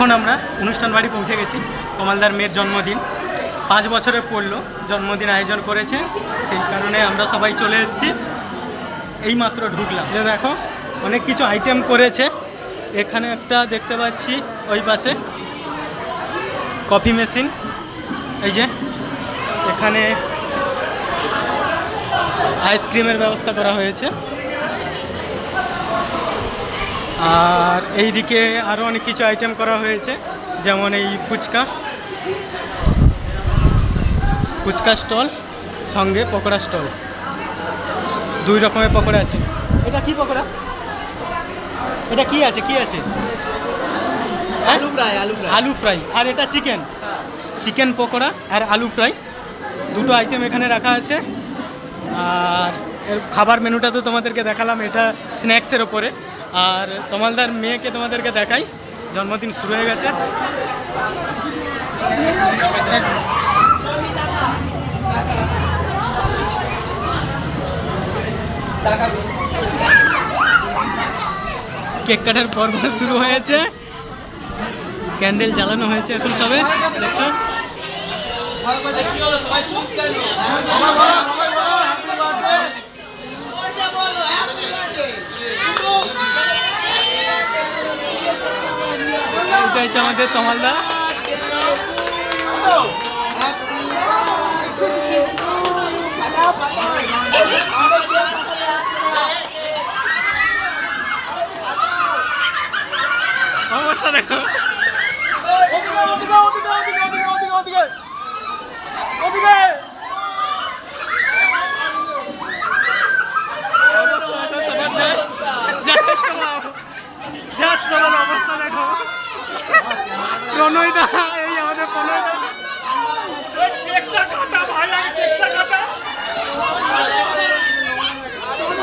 এখন আমরা অনুষ্ঠান বাড়ি পৌঁছে গেছি। কমলদার মেয়ের জন্মদিন 5 বছরে পড়লো, জন্মদিন আয়োজন করেছে, সেই কারণে আমরা সবাই চলে এসেছি। এইমাত্র ঢুকলাম। দেখো অনেক কিছু আইটেম করেছে। এখানে একটা দেখতে পাচ্ছি, ওই পাশে কফি মেশিন, এই যে এখানে আইসক্রিমের ব্যবস্থা করা হয়েছে। আর এইদিকে আরও অনেক কিছু আইটেম করা হয়েছে, যেমন এই ফুচকা স্টল, সঙ্গে পকোড়া স্টল, 2 রকমের পকোড়া আছে। এটা কি পকোড়া? এটা কি আছে? আলু ফ্রাই। আর এটা চিকেন পকোড়া আর আলু ফ্রাই, 2টো আইটেম এখানে রাখা আছে। আর এর খাবার মেনুটা তো তোমাদেরকে দেখালাম, এটা স্ন্যাক্সের ওপরে। আর কমলদার মেয়েকে তোমাদেরকে দেখাই, জন্মদিন শুরু হয়ে গেছে। কেক কাটার পর্ব শুরু হয়েছে, ক্যান্ডেল জ্বালানো হয়েছে এখন সবে দেখছো। এটা হচ্ছে আমাদের তমালদা। অবস্থা দেখো, অবস্থা দেখো। প্রণয়দা, এই আমাদের প্রণয়দা,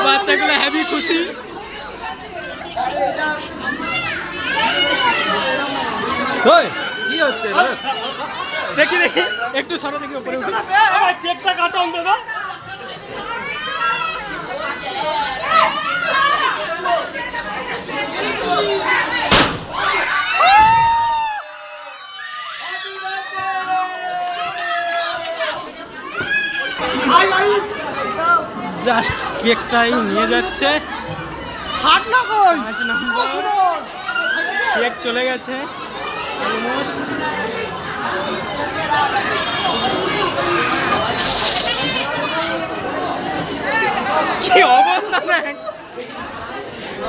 বাচ্চাগুলো হেভি খুশি। কি হচ্ছে দেখি একটু সরো, দেখি উপরে উঠে কেকটা কাটো অন্তত। জাস্ট কেকটাই নিয়ে যাচ্ছে। 5 নম্বর কেক চলে গেছে অলমোস্ট। কি অবস্থা দেখ,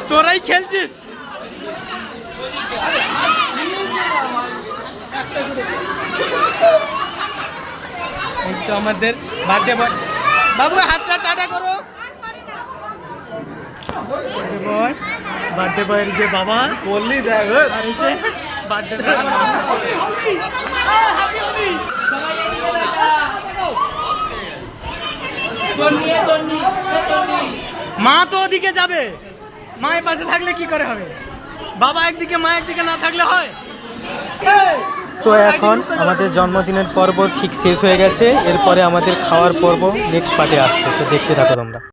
তোরাই খেলছিস। এই তো আমাদের বার্থডে বয়। বাবু হাতটা টাটা করো। বার্থডে বয়ের যে বাবা বললি দেখ, আর এই যে বার্থডে মা তো ওদিকে যাবে, মায়ের পাশে থাকলে কি করে হবে? বাবা একদিকে, মা একদিকে না থাকলে হয়? তো এখন আমাদের জন্মদিনের পর্ব ঠিক শেষ হয়ে গেছে, এরপরে আমাদের খাওয়ার পর্ব নেক্সট পার্টে আসছে, তো দেখতে থাকো তোমরা।